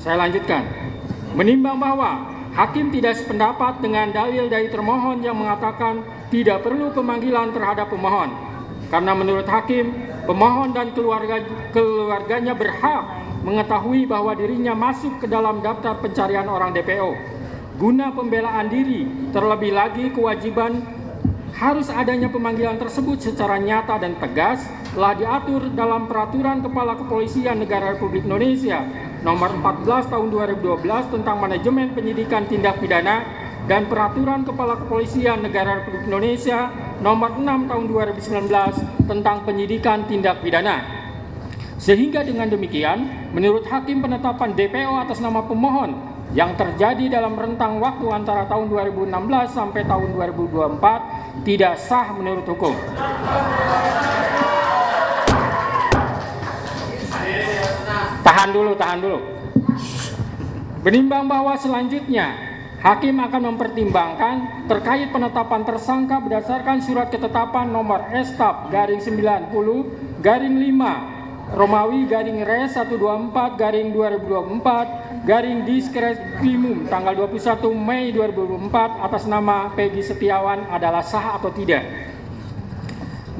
Saya lanjutkan. Menimbang bahwa hakim tidak sependapat dengan dalil dari termohon yang mengatakan tidak perlu pemanggilan terhadap pemohon. Karena menurut hakim, pemohon dan keluarganya berhak mengetahui bahwa dirinya masuk ke dalam daftar pencarian orang DPO. Guna pembelaan diri, terlebih lagi kewajiban harus adanya pemanggilan tersebut secara nyata dan tegas telah diatur dalam Peraturan Kepala Kepolisian Negara Republik Indonesia Nomor 14 Tahun 2012 tentang Manajemen Penyidikan Tindak Pidana dan Peraturan Kepala Kepolisian Negara Republik Indonesia Nomor 6 Tahun 2019 tentang Penyidikan Tindak Pidana. Sehingga dengan demikian, menurut hakim penetapan DPO atas nama pemohon yang terjadi dalam rentang waktu antara tahun 2016 sampai tahun 2024 tidak sah menurut hukum. Tahan dulu. Menimbang bahwa selanjutnya hakim akan mempertimbangkan terkait penetapan tersangka berdasarkan surat ketetapan nomor Estap garing 90 garing 5 Romawi garing Res 124 garing 2024 garing Diskrimum tanggal 21 Mei 2024 atas nama Peggy Setiawan adalah sah atau tidak.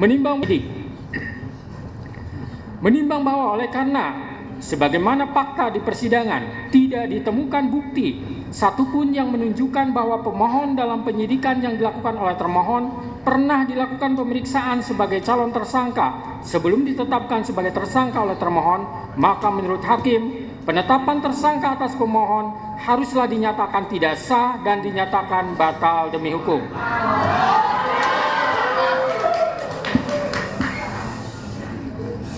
Menimbang bahwa oleh karena sebagaimana fakta di persidangan tidak ditemukan bukti satupun yang menunjukkan bahwa pemohon dalam penyidikan yang dilakukan oleh termohon pernah dilakukan pemeriksaan sebagai calon tersangka sebelum ditetapkan sebagai tersangka oleh termohon, maka menurut hakim penetapan tersangka atas pemohon haruslah dinyatakan tidak sah dan dinyatakan batal demi hukum.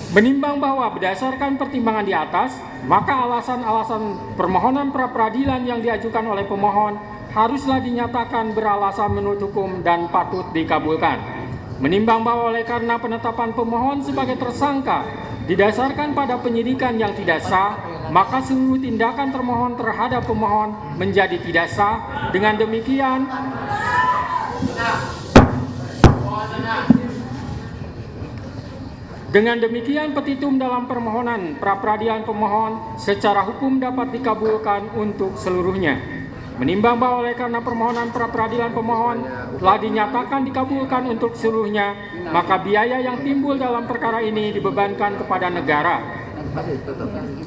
Menimbang bahwa berdasarkan pertimbangan di atas, maka alasan-alasan permohonan pra-peradilan yang diajukan oleh pemohon haruslah dinyatakan beralasan menurut hukum dan patut dikabulkan. Menimbang bahwa oleh karena penetapan pemohon sebagai tersangka didasarkan pada penyidikan yang tidak sah, maka seluruh tindakan termohon terhadap pemohon menjadi tidak sah. Dengan demikian petitum dalam permohonan pra-peradilan pemohon secara hukum dapat dikabulkan untuk seluruhnya. Menimbang bahwa oleh karena permohonan pra-peradilan pemohon telah dinyatakan dikabulkan untuk seluruhnya, maka biaya yang timbul dalam perkara ini dibebankan kepada negara.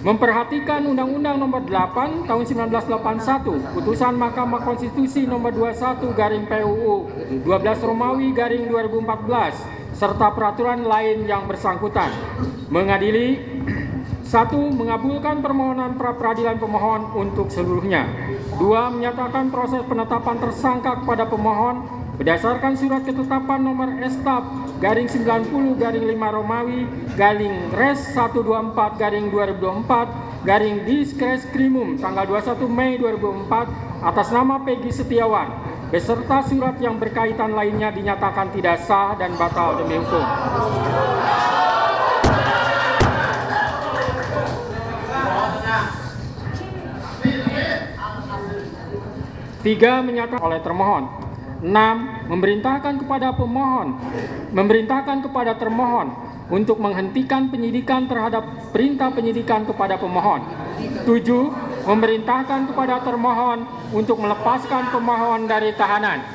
Memperhatikan Undang-Undang Nomor 8 Tahun 1981, Putusan Mahkamah Konstitusi Nomor 21 garing PUU 12 Romawi garing 2014, serta peraturan lain yang bersangkutan. Mengadili 1. Mengabulkan permohonan pra-peradilan pemohon untuk seluruhnya. 2. Menyatakan proses penetapan tersangka kepada pemohon berdasarkan surat ketetapan nomor Estap garing 90 garing 5 Romawi garing Res 124 garing 2024 garing Diskrimum tanggal 21 Mei 2004 atas nama Peggy Setiawan beserta surat yang berkaitan lainnya dinyatakan tidak sah dan batal demi hukum. 3. Menyatakan oleh termohon. 6. Memerintahkan kepada termohon untuk menghentikan penyidikan terhadap perintah penyidikan kepada pemohon. 7. Memerintahkan kepada termohon untuk melepaskan pemohon dari tahanan.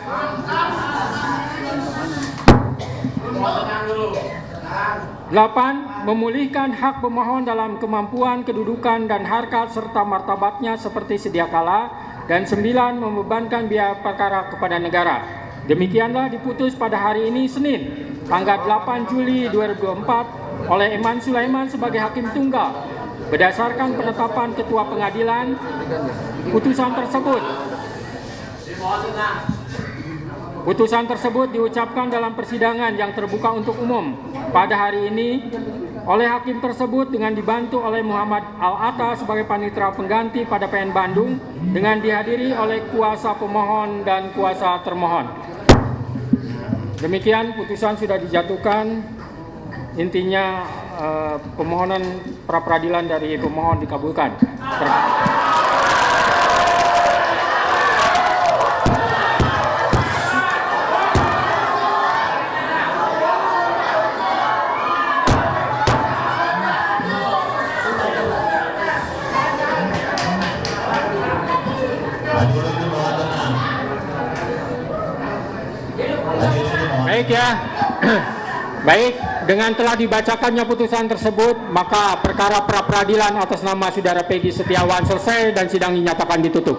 8. Memulihkan hak pemohon dalam kemampuan, kedudukan, dan harkat serta martabatnya seperti sedia kala. Dan 9. Membebankan biaya perkara kepada negara. Demikianlah diputus pada hari ini Senin, tanggal 8 Juli 2024 oleh Eman Sulaiman sebagai hakim tunggal. Berdasarkan penetapan Ketua Pengadilan, putusan tersebut diucapkan dalam persidangan yang terbuka untuk umum pada hari ini oleh hakim tersebut dengan dibantu oleh Muhammad Al-Atta sebagai panitera pengganti pada PN Bandung dengan dihadiri oleh kuasa pemohon dan kuasa termohon. Demikian putusan sudah dijatuhkan. Intinya permohonan pra-peradilan dari pemohon dikabulkan. Baik ya. Baik, dengan telah dibacakannya putusan tersebut, maka perkara pra peradilan atas nama Saudara Peggy Setiawan selesai dan sidang dinyatakan ditutup.